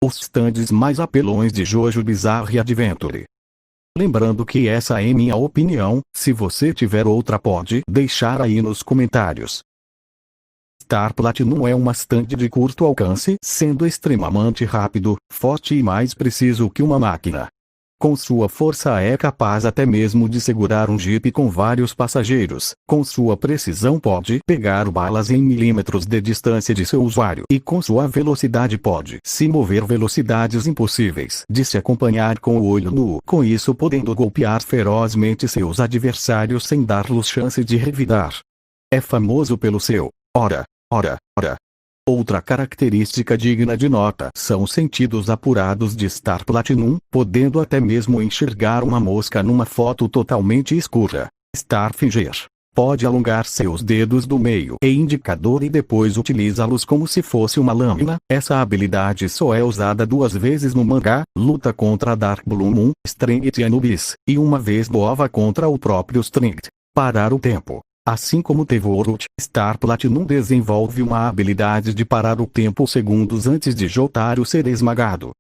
os stands mais apelões de Jojo Bizarre Adventure. Lembrando que essa é minha opinião, se você tiver outra pode deixar aí nos comentários. Star Platinum é uma stand de curto alcance, sendo extremamente rápido, forte e mais preciso que uma máquina. Com sua força é capaz até mesmo de segurar um Jeep com vários passageiros. Com sua precisão pode pegar balas em milímetros de distância de seu usuário. E com sua velocidade pode se mover velocidades impossíveis de se acompanhar com o olho nu. Com isso podendo golpear ferozmente seus adversários sem dar-lhes chance de revidar. É famoso pelo seu ora. Outra característica digna de nota são os sentidos apurados de Star Platinum, podendo até mesmo enxergar uma mosca numa foto totalmente escura. Starfinger pode alongar seus dedos do meio e indicador e depois utilizá-los como se fosse uma lâmina. Essa habilidade só é usada 2 vezes no mangá, luta contra Dark Blue Moon, Strength e Anubis, e uma vez no OVA contra o próprio Strength. Parar o tempo. Assim como Tevorut, Star Platinum desenvolve uma habilidade de parar o tempo segundos antes de Jotaro ser esmagado.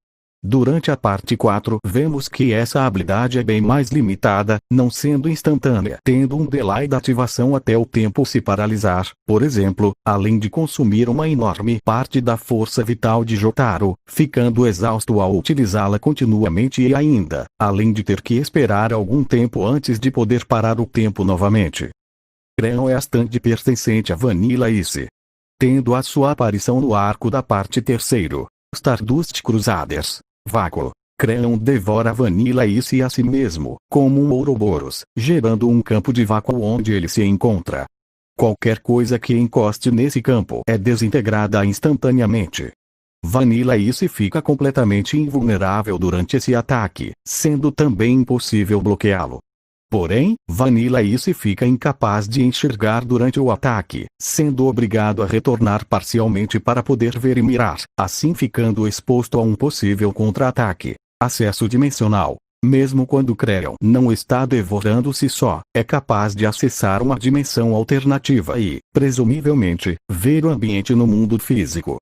Durante a parte 4 vemos que essa habilidade é bem mais limitada, não sendo instantânea, tendo um delay da ativação até o tempo se paralisar, por exemplo, além de consumir uma enorme parte da força vital de Jotaro, ficando exausto ao utilizá-la continuamente e ainda, além de ter que esperar algum tempo antes de poder parar o tempo novamente. Creon é a stand pertencente a Vanilla Ice. Tendo a sua aparição no arco da parte 3º, Stardust Crusaders, vácuo, Creon devora Vanilla Ice a si mesmo, como um Ouroboros, gerando um campo de vácuo onde ele se encontra. Qualquer coisa que encoste nesse campo é desintegrada instantaneamente. Vanilla Ice fica completamente invulnerável durante esse ataque, sendo também impossível bloqueá-lo. Porém, Vanilla Ice fica incapaz de enxergar durante o ataque, sendo obrigado a retornar parcialmente para poder ver e mirar, assim ficando exposto a um possível contra-ataque. Acesso dimensional. Mesmo quando Creon não está devorando-se só, é capaz de acessar uma dimensão alternativa e, presumivelmente, ver o ambiente no mundo físico.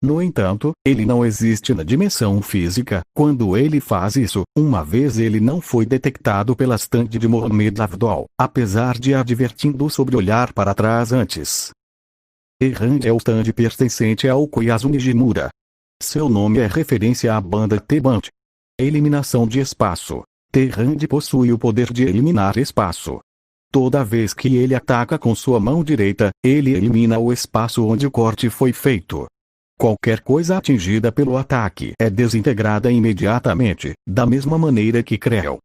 No entanto, ele não existe na dimensão física. Quando ele faz isso, uma vez ele não foi detectado pela stand de Mohamed Avdol, apesar de advertindo sobre olhar para trás antes. Errand é o stand pertencente ao Koizumi Jimura. Seu nome é referência à banda T-Band. Eliminação de espaço. Terrand possui o poder de eliminar espaço. Toda vez que ele ataca com sua mão direita, ele elimina o espaço onde o corte foi feito. Qualquer coisa atingida pelo ataque é desintegrada imediatamente, da mesma maneira que Creon.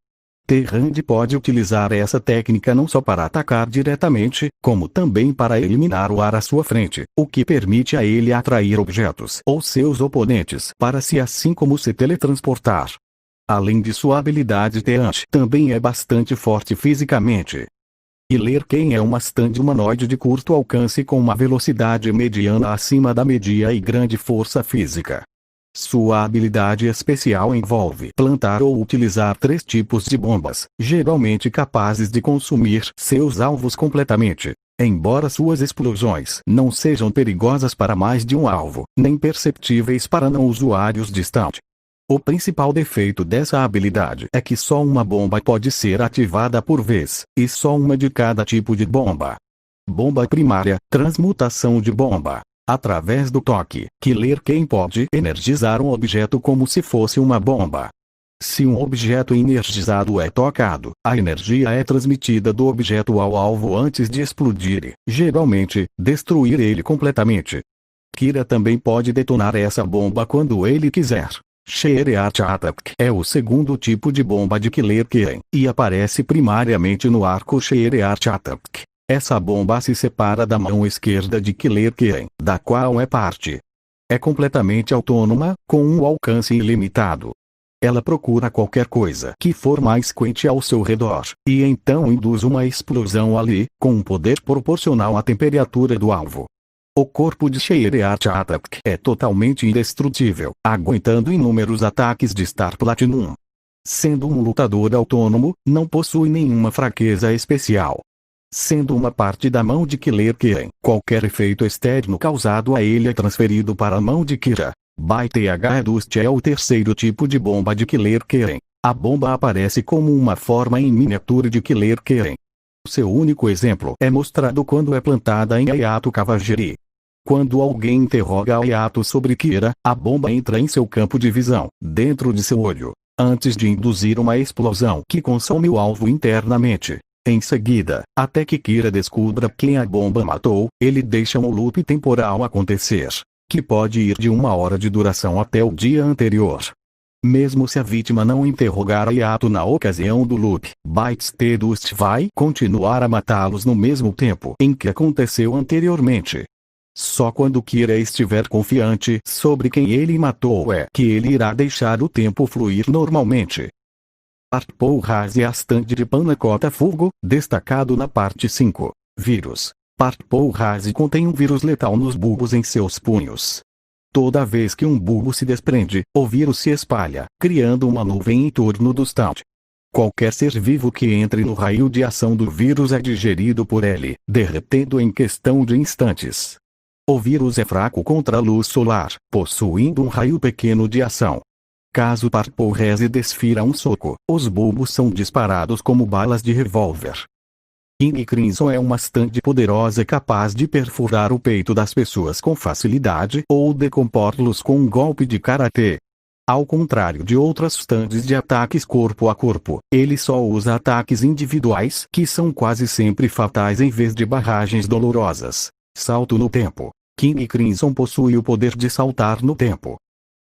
Terrand pode utilizar essa técnica não só para atacar diretamente, como também para eliminar o ar à sua frente, o que permite a ele atrair objetos ou seus oponentes para si assim como se teletransportar. Além de sua habilidade Terrand também é bastante forte fisicamente. Killerken é uma stand humanoide de curto alcance com uma velocidade mediana acima da média e grande força física. Sua habilidade especial envolve plantar ou utilizar 3 tipos de bombas, geralmente capazes de consumir seus alvos completamente. Embora suas explosões não sejam perigosas para mais de um alvo, nem perceptíveis para não usuários distantes. O principal defeito dessa habilidade é que só uma bomba pode ser ativada por vez, e só uma de cada tipo de bomba. Bomba primária, transmutação de bomba. Através do toque, Killerken pode energizar um objeto como se fosse uma bomba. Se um objeto energizado é tocado, a energia é transmitida do objeto ao alvo antes de explodir e, geralmente, destruir ele completamente. Kira também pode detonar essa bomba quando ele quiser. Sheereart Attack é o segundo tipo de bomba de Killerken, e aparece primariamente no arco Sheereart Attack. Essa bomba se separa da mão esquerda de Killerken, da qual é parte. É completamente autônoma, com um alcance ilimitado. Ela procura qualquer coisa que for mais quente ao seu redor, e então induz uma explosão ali, com um poder proporcional à temperatura do alvo. O corpo de Sheereart Attack é totalmente indestrutível, aguentando inúmeros ataques de Star Platinum. Sendo um lutador autônomo, não possui nenhuma fraqueza especial. Sendo uma parte da mão de Killerken, qualquer efeito externo causado a ele é transferido para a mão de Kira. ByTH é o terceiro tipo de bomba de Killer Keren. A bomba aparece como uma forma em miniatura de Killer Keren. Seu único exemplo é mostrado quando é plantada em Ayato Kawajiri. Quando alguém interroga Ayato sobre Kira, a bomba entra em seu campo de visão, dentro de seu olho, antes de induzir uma explosão que consome o alvo internamente. Em seguida, até que Kira descubra quem a bomba matou, ele deixa um loop temporal acontecer, que pode ir de 1 hora de duração até o dia anterior. Mesmo se a vítima não interrogar Ayato na ocasião do loop, ByTH vai continuar a matá-los no mesmo tempo em que aconteceu anteriormente. Só quando Kira estiver confiante sobre quem ele matou é que ele irá deixar o tempo fluir normalmente. Partpou-Rase é a stand de Panacota Fugo, destacado na parte 5. Vírus. Partpou-Rase contém um vírus letal nos bulbos em seus punhos. Toda vez que um bulbo se desprende, o vírus se espalha, criando uma nuvem em torno do stand. Qualquer ser vivo que entre no raio de ação do vírus é digerido por ele, derretendo em questão de instantes. O vírus é fraco contra a luz solar, possuindo um raio pequeno de ação. Caso Partpou-Rase desfira um soco, os bulbos são disparados como balas de revólver. King Crimson é uma stand poderosa capaz de perfurar o peito das pessoas com facilidade ou decompor-los com um golpe de karatê. Ao contrário de outras stands de ataques corpo a corpo, ele só usa ataques individuais que são quase sempre fatais em vez de barragens dolorosas. Salto no tempo. King Crimson possui o poder de saltar no tempo.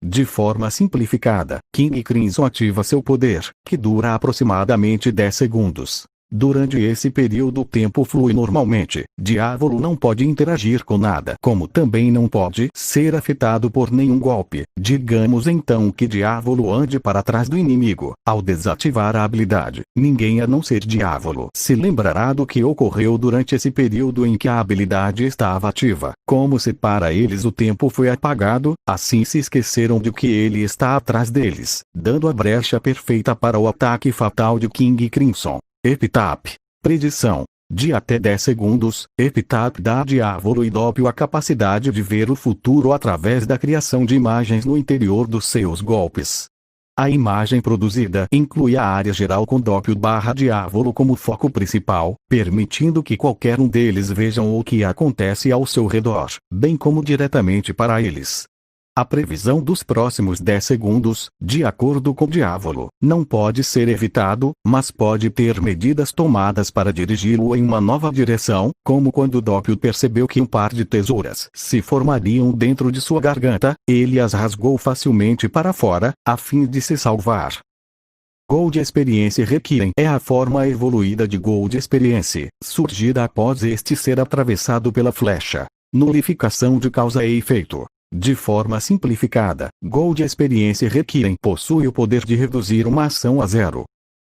De forma simplificada, King Crimson ativa seu poder, que dura aproximadamente 10 segundos. Durante esse período o tempo flui normalmente. Diávolo não pode interagir com nada, como também não pode ser afetado por nenhum golpe. Digamos então que Diávolo ande para trás do inimigo. Ao desativar a habilidade, ninguém a não ser Diávolo se lembrará do que ocorreu durante esse período em que a habilidade estava ativa. Como se para eles o tempo foi apagado, assim se esqueceram de que ele está atrás deles, dando a brecha perfeita para o ataque fatal de King Crimson. Epitaph. Predição. De até 10 segundos, Epitaph dá a Diávolo e Doppio a capacidade de ver o futuro através da criação de imagens no interior dos seus golpes. A imagem produzida inclui a área geral com Doppio/Diávolo como foco principal, permitindo que qualquer um deles vejam o que acontece ao seu redor, bem como diretamente para eles. A previsão dos próximos 10 segundos, de acordo com Diávolo, não pode ser evitado, mas pode ter medidas tomadas para dirigi-lo em uma nova direção, como quando Doppio percebeu que um par de tesouras se formariam dentro de sua garganta, ele as rasgou facilmente para fora, a fim de se salvar. Gold Experience Requiem é a forma evoluída de Gold Experience, surgida após este ser atravessado pela flecha. Nulificação de causa e efeito. De forma simplificada, Gold Experience Requiem possui o poder de reduzir uma ação a zero.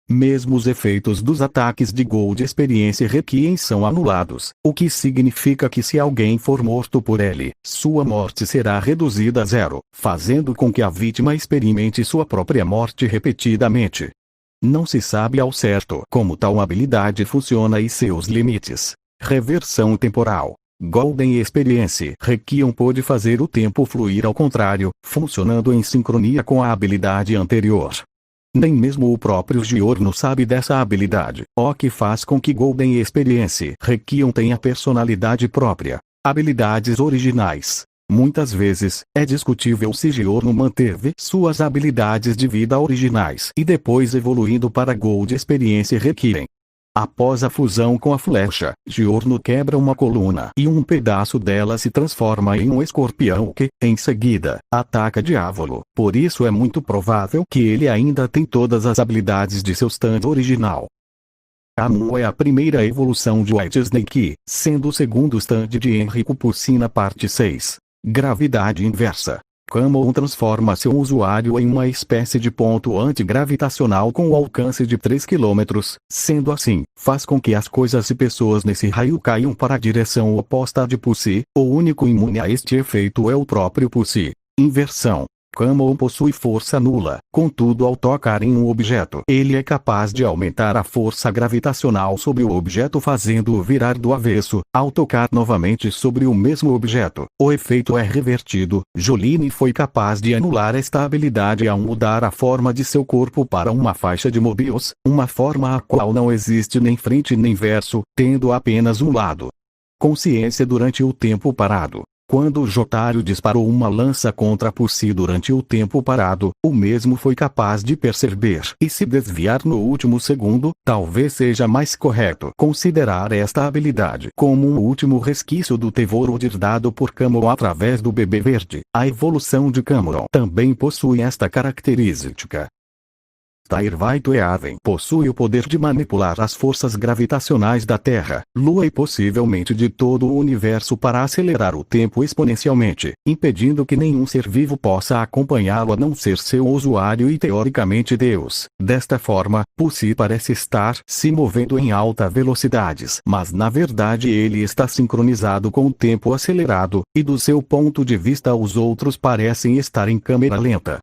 Mesmo os efeitos dos ataques de Gold Experience Requiem são anulados, o que significa que se alguém for morto por ele, sua morte será reduzida a zero, fazendo com que a vítima experimente sua própria morte repetidamente. Não se sabe ao certo como tal habilidade funciona e seus limites. Reversão temporal. Golden Experience Requiem pode fazer o tempo fluir ao contrário, funcionando em sincronia com a habilidade anterior. Nem mesmo o próprio Giorno sabe dessa habilidade, o que faz com que Golden Experience Requiem tenha personalidade própria. Habilidades originais. Muitas vezes, é discutível se Giorno manteve suas habilidades de vida originais e depois evoluindo para Gold Experience Requiem. Após a fusão com a flecha, Giorno quebra uma coluna e um pedaço dela se transforma em um escorpião que, em seguida, ataca Diávolo. Por isso é muito provável que ele ainda tem todas as habilidades de seu stand original. Amu é a primeira evolução de White Snake, sendo o segundo stand de Enrico Pucci na parte 6. Gravidade inversa. Camon transforma seu usuário em uma espécie de ponto antigravitacional com o alcance de 3 km, sendo assim, faz com que as coisas e pessoas nesse raio caiam para a direção oposta de Pucci. O único imune a este efeito é o próprio Pucci. Inversão. Camon possui força nula, contudo ao tocar em um objeto ele é capaz de aumentar a força gravitacional sobre o objeto fazendo-o virar do avesso, ao tocar novamente sobre o mesmo objeto, o efeito é revertido. Jolene foi capaz de anular esta habilidade ao mudar a forma de seu corpo para uma faixa de Mobius, uma forma a qual não existe nem frente nem verso, tendo apenas um lado. Consciência durante o tempo parado. Quando Jotaro disparou uma lança contra Pussy durante o tempo parado, o mesmo foi capaz de perceber e se desviar no último segundo. Talvez seja mais correto considerar esta habilidade como um último resquício do Tevorod dado por Camon através do bebê verde. A evolução de Camon também possui esta característica. Tairvaitoeaven possui o poder de manipular as forças gravitacionais da Terra, Lua e possivelmente de todo o universo para acelerar o tempo exponencialmente, impedindo que nenhum ser vivo possa acompanhá-lo a não ser seu usuário e teoricamente Deus. Desta forma, Pussy parece estar se movendo em alta velocidades, mas na verdade ele está sincronizado com o tempo acelerado, e do seu ponto de vista os outros parecem estar em câmera lenta.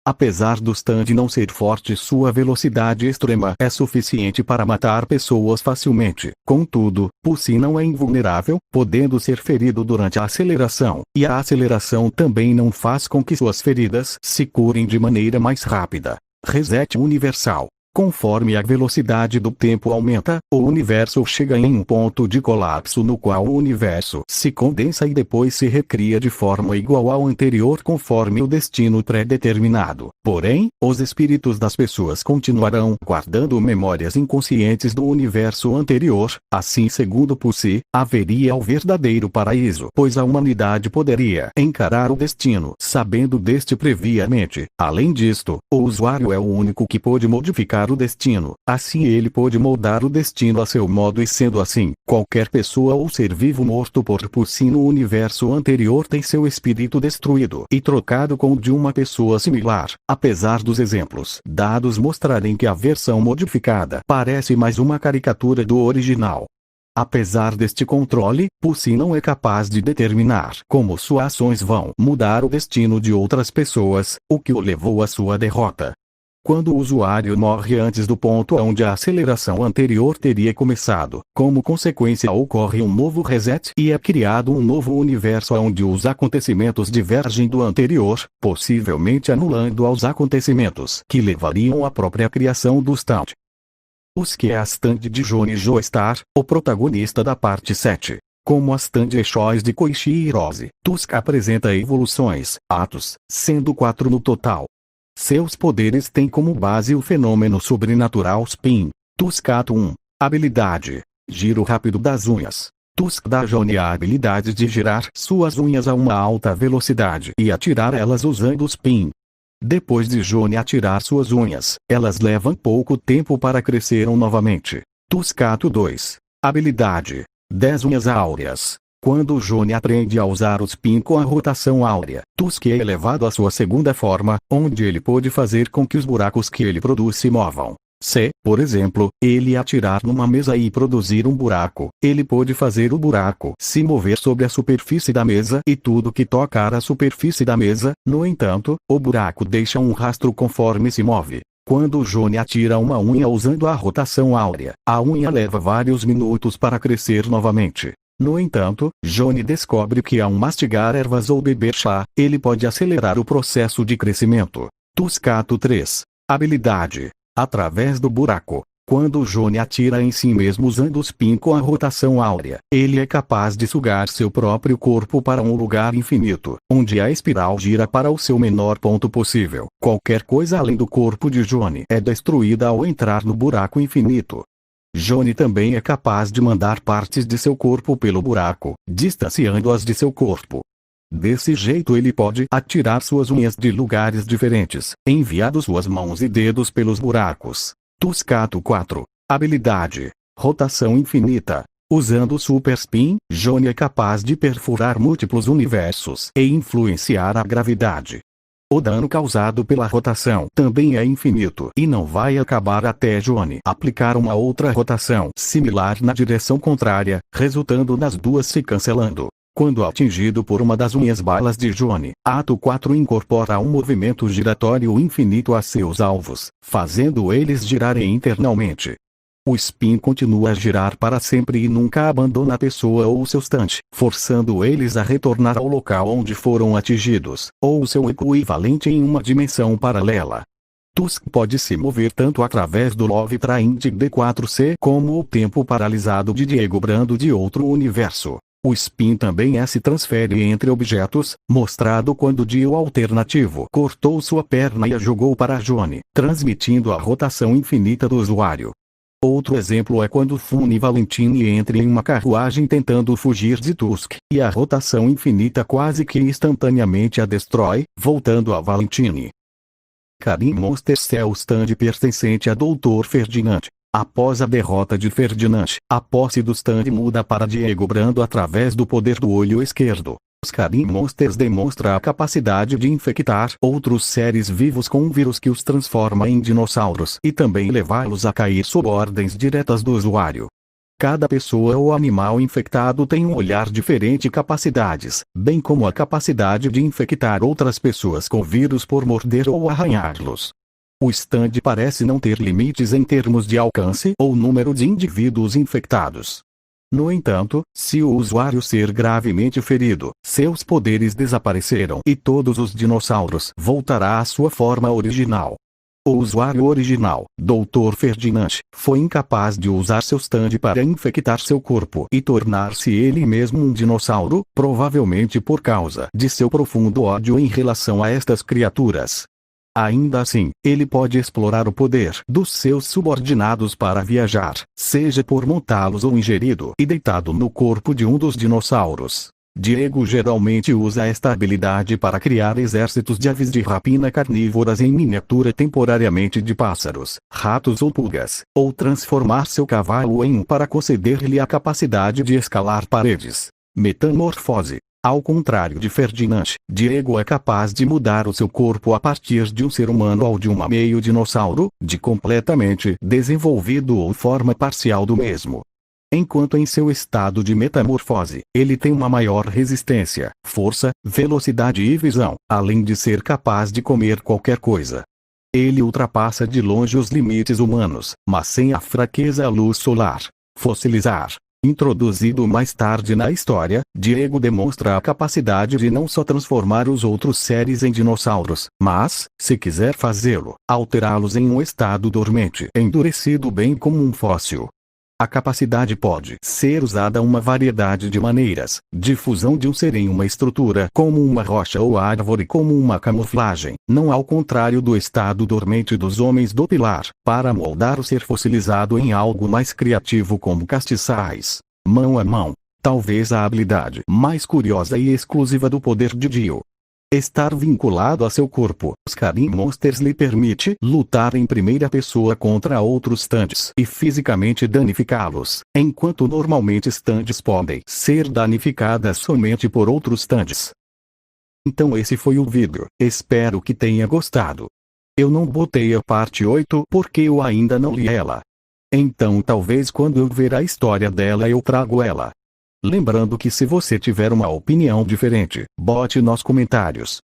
Apesar do stand não ser forte, sua velocidade extrema é suficiente para matar pessoas facilmente. Contudo, Pussy não é invulnerável, podendo ser ferido durante a aceleração, e a aceleração também não faz com que suas feridas se curem de maneira mais rápida. Reset universal. Conforme a velocidade do tempo aumenta, o universo chega em um ponto de colapso no qual o universo se condensa e depois se recria de forma igual ao anterior conforme o destino pré-determinado. Porém, os espíritos das pessoas continuarão guardando memórias inconscientes do universo anterior. Assim, segundo Pussy, haveria o verdadeiro paraíso, pois a humanidade poderia encarar o destino sabendo deste previamente. Além disto, o usuário é o único que pode modificar o destino, assim ele pode moldar o destino a seu modo e sendo assim, qualquer pessoa ou ser vivo morto por Pussy no universo anterior tem seu espírito destruído e trocado com o de uma pessoa similar, apesar dos exemplos dados mostrarem que a versão modificada parece mais uma caricatura do original. Apesar deste controle, Pussy não é capaz de determinar como suas ações vão mudar o destino de outras pessoas, o que o levou à sua derrota. Quando o usuário morre antes do ponto onde a aceleração anterior teria começado, como consequência ocorre um novo reset e é criado um novo universo onde os acontecimentos divergem do anterior, possivelmente anulando os acontecimentos que levariam à própria criação do stand. Os que é a stand de Johnny Joestar, o protagonista da parte 7. Como as stand Echóis de Koichi Hirose, Tusk apresenta evoluções, atos, sendo 4 no total. Seus poderes têm como base o fenômeno sobrenatural Spin. Tuskato 1. Habilidade. Giro rápido das unhas. Tusk dá a Johnny a habilidade de girar suas unhas a uma alta velocidade e atirar elas usando o Spin. Depois de Johnny atirar suas unhas, elas levam pouco tempo para cresceram novamente. Tuskato 2. Habilidade. 10 unhas áureas. Quando Johnny aprende a usar o Spin com a rotação áurea, Tusk é elevado à sua segunda forma, onde ele pode fazer com que os buracos que ele produz se movam. Se, por exemplo, ele atirar numa mesa e produzir um buraco, ele pode fazer o buraco se mover sobre a superfície da mesa e tudo que tocar a superfície da mesa. No entanto, o buraco deixa um rastro conforme se move. Quando Johnny atira uma unha usando a rotação áurea, a unha leva vários minutos para crescer novamente. No entanto, Johnny descobre que ao mastigar ervas ou beber chá, ele pode acelerar o processo de crescimento. Tuskato 3. Habilidade. Através do buraco. Quando Johnny atira em si mesmo usando o Spin com a rotação áurea, ele é capaz de sugar seu próprio corpo para um lugar infinito, onde a espiral gira para o seu menor ponto possível. Qualquer coisa além do corpo de Johnny é destruída ao entrar no buraco infinito. Johnny também é capaz de mandar partes de seu corpo pelo buraco, distanciando-as de seu corpo. Desse jeito ele pode atirar suas unhas de lugares diferentes, enviando suas mãos e dedos pelos buracos. Tuskato 4. Habilidade. Rotação infinita. Usando o Super Spin, Johnny é capaz de perfurar múltiplos universos e influenciar a gravidade. O dano causado pela rotação também é infinito e não vai acabar até Johnny aplicar uma outra rotação similar na direção contrária, resultando nas duas se cancelando. Quando atingido por uma das unhas balas de Johnny, ato 4 incorpora um movimento giratório infinito a seus alvos, fazendo eles girarem internamente. O spin continua a girar para sempre e nunca abandona a pessoa ou seu stand, forçando eles a retornar ao local onde foram atingidos, ou seu equivalente em uma dimensão paralela. Tusk pode se mover tanto através do Love Train de D4C como o tempo paralisado de Diego Brando de outro universo. O spin também se transfere entre objetos, mostrado quando Dio alternativo cortou sua perna e a jogou para Johnny, transmitindo a rotação infinita do usuário. Outro exemplo é quando Fun e Valentine entram em uma carruagem tentando fugir de Tusk, e a rotação infinita quase que instantaneamente a destrói, voltando a Valentine. Karim Monsters é o stand pertencente a Dr. Ferdinand. Após a derrota de Ferdinand, a posse do stand muda para Diego Brando através do poder do olho esquerdo. Os Karim Monsters demonstra a capacidade de infectar outros seres vivos com um vírus que os transforma em dinossauros e também levá-los a cair sob ordens diretas do usuário. Cada pessoa ou animal infectado tem um olhar diferente e capacidades, bem como a capacidade de infectar outras pessoas com vírus por morder ou arranhá-los. O stand parece não ter limites em termos de alcance ou número de indivíduos infectados. No entanto, se o usuário ser gravemente ferido, seus poderes desapareceram e todos os dinossauros voltará à sua forma original. O usuário original, Dr. Ferdinand, foi incapaz de usar seu stand para infectar seu corpo e tornar-se ele mesmo um dinossauro, provavelmente por causa de seu profundo ódio em relação a estas criaturas. Ainda assim, ele pode explorar o poder dos seus subordinados para viajar, seja por montá-los ou ingerido e deitado no corpo de um dos dinossauros. Diego geralmente usa esta habilidade para criar exércitos de aves de rapina carnívoras em miniatura temporariamente de pássaros, ratos ou pulgas, ou transformar seu cavalo em um para conceder-lhe a capacidade de escalar paredes. Metamorfose. Ao contrário de Ferdinand, Diego é capaz de mudar o seu corpo a partir de um ser humano ou de um meio dinossauro, de completamente desenvolvido ou forma parcial do mesmo. Enquanto em seu estado de metamorfose, ele tem uma maior resistência, força, velocidade e visão, além de ser capaz de comer qualquer coisa. Ele ultrapassa de longe os limites humanos, mas sem a fraqueza à luz solar. Fossilizar. Introduzido mais tarde na história, Diego demonstra a capacidade de não só transformar os outros seres em dinossauros, mas, se quiser fazê-lo, alterá-los em um estado dormente, endurecido bem como um fóssil. A capacidade pode ser usada uma variedade de maneiras: difusão de um ser em uma estrutura como uma rocha ou árvore como uma camuflagem, não ao contrário do estado dormente dos homens do pilar, para moldar o ser fossilizado em algo mais criativo como castiçais. Mão a mão. Talvez a habilidade mais curiosa e exclusiva do poder de Dio. Estar vinculado a seu corpo. Os Karim Monsters lhe permite lutar em primeira pessoa contra outros stands e fisicamente danificá-los, enquanto normalmente stands podem ser danificadas somente por outros stands. Então esse foi o vídeo, espero que tenha gostado. Eu não botei a parte 8 porque eu ainda não li ela. Então talvez quando eu ver a história dela eu trago ela. Lembrando que se você tiver uma opinião diferente, bote nos comentários.